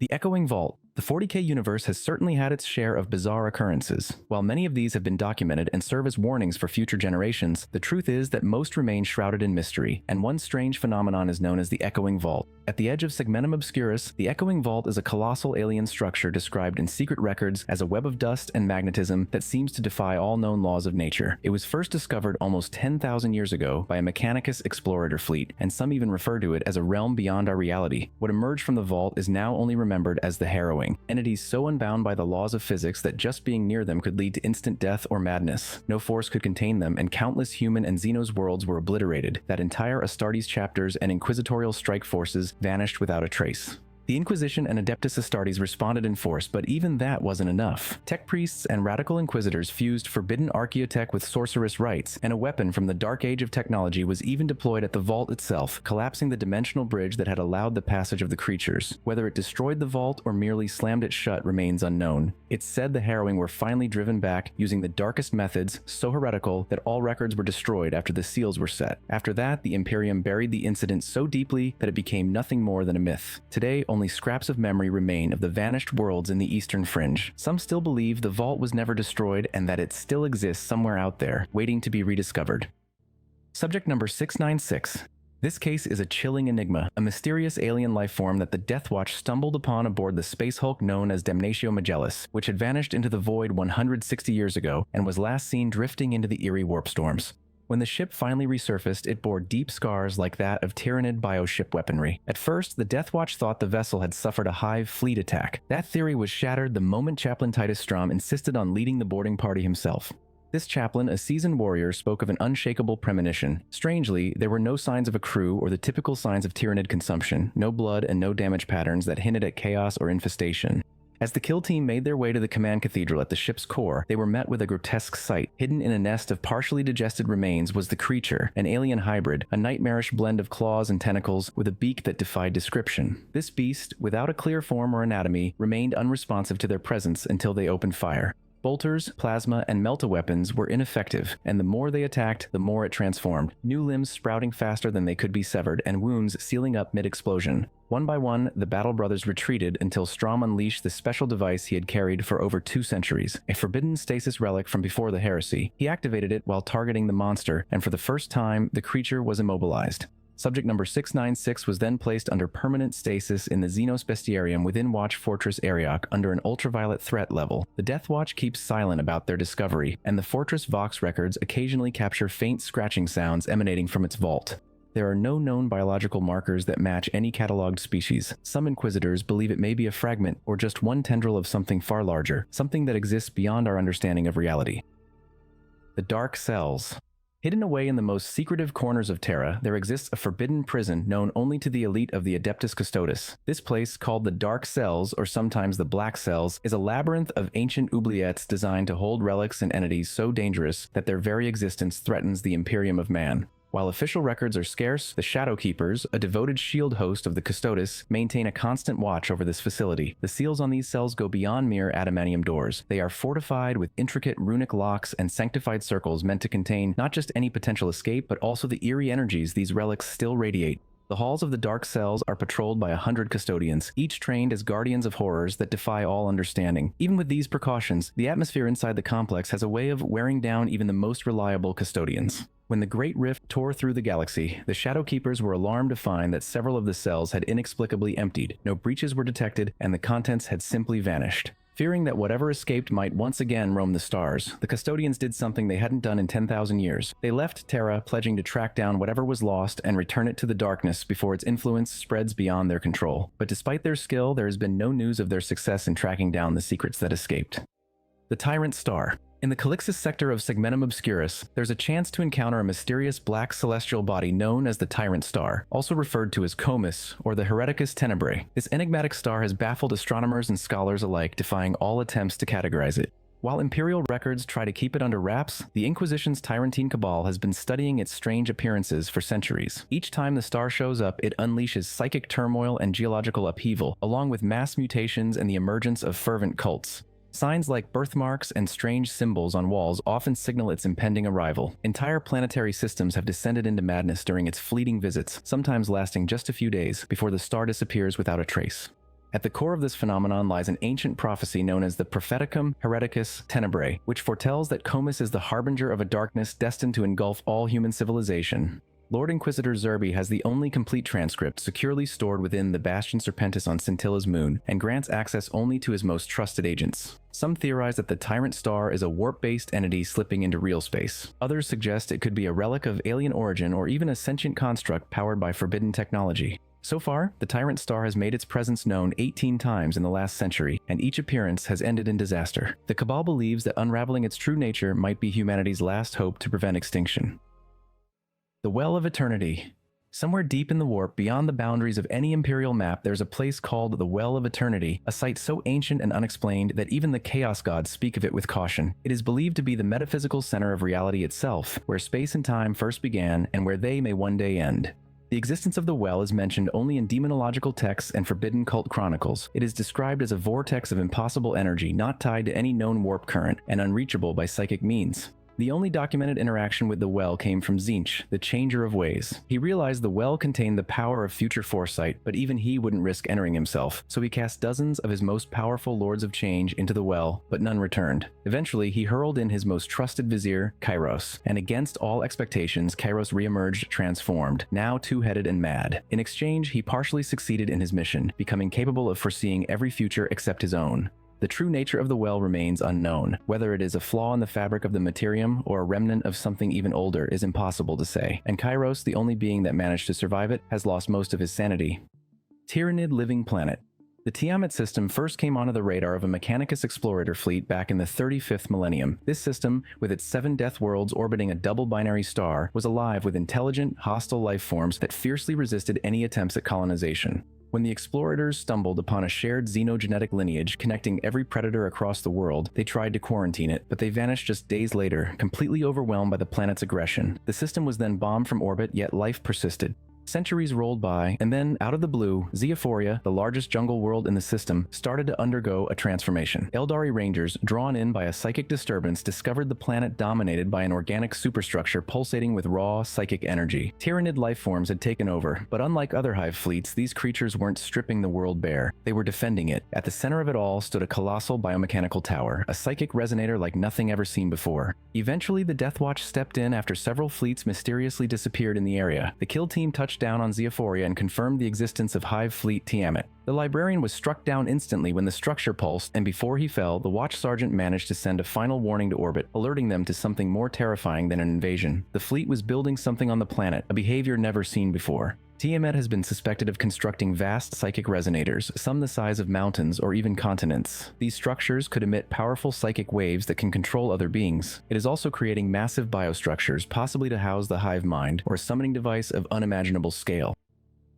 The Echoing Vault. The 40k universe has certainly had its share of bizarre occurrences. While many of these have been documented and serve as warnings for future generations, the truth is that most remain shrouded in mystery, and one strange phenomenon is known as the Echoing Vault. At the edge of Segmentum Obscurus, the Echoing Vault is a colossal alien structure described in secret records as a web of dust and magnetism that seems to defy all known laws of nature. It was first discovered almost 10,000 years ago by a Mechanicus explorator fleet, and some even refer to it as a realm beyond our reality. What emerged from the vault is now only remembered as the Harrowing, entities so unbound by the laws of physics that just being near them could lead to instant death or madness. No force could contain them, and countless human and Xenos worlds were obliterated. That entire Astartes chapters and inquisitorial strike forces vanished without a trace. The Inquisition and Adeptus Astartes responded in force, but even that wasn't enough. Tech priests and radical inquisitors fused forbidden archaeotech with sorcerous rites, and a weapon from the dark age of technology was even deployed at the vault itself, collapsing the dimensional bridge that had allowed the passage of the creatures. Whether it destroyed the vault or merely slammed it shut remains unknown. It's said the Harrowing were finally driven back using the darkest methods, so heretical that all records were destroyed after the seals were set. After that, the Imperium buried the incident so deeply that it became nothing more than a myth. Today, only scraps of memory remain of the vanished worlds in the eastern fringe. Some still believe the vault was never destroyed and that it still exists somewhere out there, waiting to be rediscovered. Subject number 696. This case is a chilling enigma, a mysterious alien life form that the Death Watch stumbled upon aboard the space hulk known as Damnatio Magellis, which had vanished into the void 160 years ago and was last seen drifting into the eerie warp storms. When the ship finally resurfaced, it bore deep scars like that of Tyranid bioship weaponry. At first, the Death Watch thought the vessel had suffered a Hive fleet attack. That theory was shattered the moment Chaplain Titus Strom insisted on leading the boarding party himself. This chaplain, a seasoned warrior, spoke of an unshakable premonition. Strangely, there were no signs of a crew or the typical signs of Tyranid consumption, no blood and no damage patterns that hinted at chaos or infestation. As the kill team made their way to the command cathedral at the ship's core, they were met with a grotesque sight. Hidden in a nest of partially digested remains was the creature, an alien hybrid, a nightmarish blend of claws and tentacles with a beak that defied description. This beast, without a clear form or anatomy, remained unresponsive to their presence until they opened fire. Bolters, plasma, and melta-weapons were ineffective, and the more they attacked, the more it transformed, new limbs sprouting faster than they could be severed, and wounds sealing up mid-explosion. One by one, the Battle Brothers retreated until Strom unleashed the special device he had carried for over 2 centuries, a forbidden stasis relic from before the heresy. He activated it while targeting the monster, and for the first time, the creature was immobilized. Subject number 696 was then placed under permanent stasis in the Xenos Bestiarium within Watch Fortress Ariok under an ultraviolet threat level. The Death Watch keeps silent about their discovery, and the Fortress Vox records occasionally capture faint scratching sounds emanating from its vault. There are no known biological markers that match any cataloged species. Some Inquisitors believe it may be a fragment or just one tendril of something far larger, something that exists beyond our understanding of reality. The Dark Cells. Hidden away in the most secretive corners of Terra, there exists a forbidden prison known only to the elite of the Adeptus Custodes. This place, called the Dark Cells, or sometimes the Black Cells, is a labyrinth of ancient oubliettes designed to hold relics and entities so dangerous that their very existence threatens the Imperium of man. While official records are scarce, the Shadow Keepers, a devoted shield host of the Custodes, maintain a constant watch over this facility. The seals on these cells go beyond mere adamantium doors. They are fortified with intricate runic locks and sanctified circles meant to contain not just any potential escape, but also the eerie energies these relics still radiate. The halls of the Dark Cells are patrolled by 100 custodians, each trained as guardians of horrors that defy all understanding. Even with these precautions, the atmosphere inside the complex has a way of wearing down even the most reliable custodians. When the Great Rift tore through the galaxy, the Shadow Keepers were alarmed to find that several of the cells had inexplicably emptied, no breaches were detected, and the contents had simply vanished. Fearing that whatever escaped might once again roam the stars, the custodians did something they hadn't done in 10,000 years. They left Terra, pledging to track down whatever was lost and return it to the darkness before its influence spreads beyond their control. But despite their skill, there has been no news of their success in tracking down the secrets that escaped. The Tyrant Star. In the Calixis sector of Segmentum Obscurus, there's a chance to encounter a mysterious black celestial body known as the Tyrant Star, also referred to as Comus or the Hereticus Tenebrae. This enigmatic star has baffled astronomers and scholars alike, defying all attempts to categorize it. While Imperial records try to keep it under wraps, the Inquisition's Tyrantine Cabal has been studying its strange appearances for centuries. Each time the star shows up, it unleashes psychic turmoil and geological upheaval, along with mass mutations and the emergence of fervent cults. Signs like birthmarks and strange symbols on walls often signal its impending arrival. Entire planetary systems have descended into madness during its fleeting visits, sometimes lasting just a few days before the star disappears without a trace. At the core of this phenomenon lies an ancient prophecy known as the Propheticum Hereticus Tenebrae, which foretells that Comus is the harbinger of a darkness destined to engulf all human civilization. Lord Inquisitor Zerby has the only complete transcript securely stored within the Bastion Serpentis on Scintilla's moon, and grants access only to his most trusted agents. Some theorize that the Tyrant Star is a warp-based entity slipping into real space. Others suggest it could be a relic of alien origin or even a sentient construct powered by forbidden technology. So far, the Tyrant Star has made its presence known 18 times in the last century, and each appearance has ended in disaster. The Cabal believes that unraveling its true nature might be humanity's last hope to prevent extinction. The Well of Eternity. Somewhere deep in the warp, beyond the boundaries of any Imperial map, there's a place called the Well of Eternity, a site so ancient and unexplained that even the Chaos Gods speak of it with caution. It is believed to be the metaphysical center of reality itself, where space and time first began and where they may one day end. The existence of the well is mentioned only in demonological texts and forbidden cult chronicles. It is described as a vortex of impossible energy not tied to any known warp current and unreachable by psychic means. The only documented interaction with the well came from Tzeentch, the Changer of Ways. He realized the well contained the power of future foresight, but even he wouldn't risk entering himself, so he cast dozens of his most powerful Lords of Change into the well, but none returned. Eventually, he hurled in his most trusted vizier, Kairos, and against all expectations, Kairos reemerged transformed, now two-headed and mad. In exchange, he partially succeeded in his mission, becoming capable of foreseeing every future except his own. The true nature of the well remains unknown. Whether it is a flaw in the fabric of the Imperium or a remnant of something even older is impossible to say, and Kairos, the only being that managed to survive it, has lost most of his sanity. Tyranid Living Planet. The Tiamat system first came onto the radar of a Mechanicus explorator fleet back in the 35th millennium. This system, with its 7 death worlds orbiting a double-binary star, was alive with intelligent, hostile life forms that fiercely resisted any attempts at colonization. When the explorators stumbled upon a shared xenogenetic lineage connecting every predator across the world, they tried to quarantine it, but they vanished just days later, completely overwhelmed by the planet's aggression. The system was then bombed from orbit, yet life persisted. Centuries rolled by, and then, out of the blue, Zeophoria, the largest jungle world in the system, started to undergo a transformation. Eldari Rangers, drawn in by a psychic disturbance, discovered the planet dominated by an organic superstructure pulsating with raw, psychic energy. Tyranid lifeforms had taken over, but unlike other hive fleets, these creatures weren't stripping the world bare. They were defending it. At the center of it all stood a colossal biomechanical tower, a psychic resonator like nothing ever seen before. Eventually, the Death Watch stepped in after several fleets mysteriously disappeared in the area. The kill team touched down on Zeophoria and confirmed the existence of Hive Fleet Tiamat. The librarian was struck down instantly when the structure pulsed, and before he fell, the Watch Sergeant managed to send a final warning to orbit, alerting them to something more terrifying than an invasion. The fleet was building something on the planet, a behavior never seen before. Tiamat has been suspected of constructing vast psychic resonators, some the size of mountains or even continents. These structures could emit powerful psychic waves that can control other beings. It is also creating massive biostructures, possibly to house the hive mind, or a summoning device of unimaginable scale.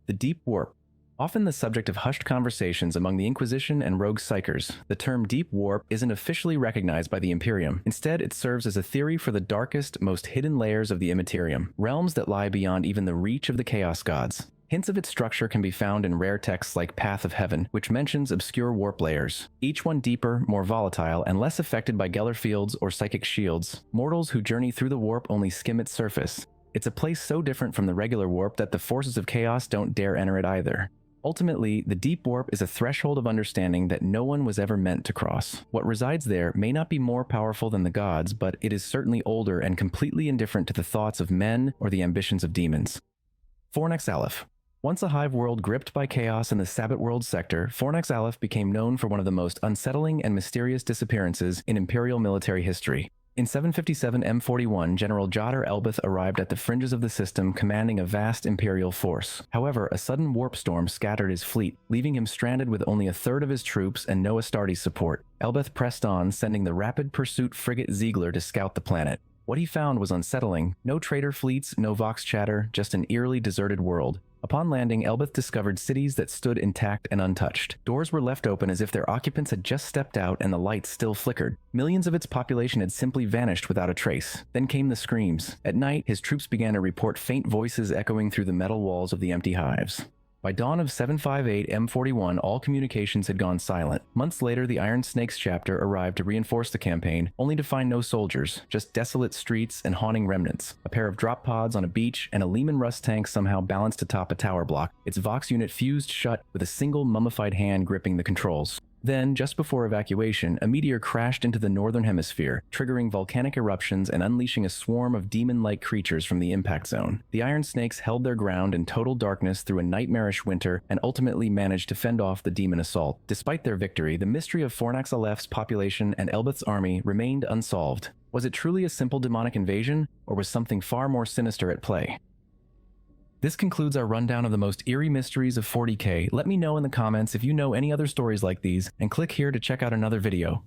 The Deep Warp. Often the subject of hushed conversations among the Inquisition and rogue psychers, the term Deep Warp isn't officially recognized by the Imperium. Instead, it serves as a theory for the darkest, most hidden layers of the Immaterium, realms that lie beyond even the reach of the Chaos Gods. Hints of its structure can be found in rare texts like Path of Heaven, which mentions obscure warp layers, each one deeper, more volatile, and less affected by Geller fields or psychic shields. Mortals who journey through the warp only skim its surface. It's a place so different from the regular warp that the forces of chaos don't dare enter it either. Ultimately, the Deep Warp is a threshold of understanding that no one was ever meant to cross. What resides there may not be more powerful than the gods, but it is certainly older and completely indifferent to the thoughts of men or the ambitions of demons. Fornax Aleph. Once a hive world gripped by chaos in the Sabbat world sector, Fornax Aleph became known for one of the most unsettling and mysterious disappearances in Imperial military history. In 757 M41, General Jodar Elbeth arrived at the fringes of the system commanding a vast Imperial force. However, a sudden warp storm scattered his fleet, leaving him stranded with only a third of his troops and no Astartes support. Elbeth pressed on, sending the rapid pursuit frigate Ziegler to scout the planet. What he found was unsettling. No trader fleets, no vox chatter, just an eerily deserted world. Upon landing, Elbeth discovered cities that stood intact and untouched. Doors were left open as if their occupants had just stepped out and the lights still flickered. Millions of its population had simply vanished without a trace. Then came the screams. At night, his troops began to report faint voices echoing through the metal walls of the empty hives. By dawn of 758 M41, all communications had gone silent. Months later, the Iron Snakes chapter arrived to reinforce the campaign, only to find no soldiers, just desolate streets and haunting remnants. A pair of drop pods on a beach, and a Lehman Russ tank somehow balanced atop a tower block, its Vox unit fused shut with a single mummified hand gripping the controls. Then, just before evacuation, a meteor crashed into the northern hemisphere, triggering volcanic eruptions and unleashing a swarm of demon-like creatures from the impact zone. The Iron Snakes held their ground in total darkness through a nightmarish winter and ultimately managed to fend off the demon assault. Despite their victory, the mystery of Fornax Aleph's population and Elbeth's army remained unsolved. Was it truly a simple demonic invasion, or was something far more sinister at play? This concludes our rundown of the most eerie mysteries of 40k. Let me know in the comments if you know any other stories like these, and click here to check out another video.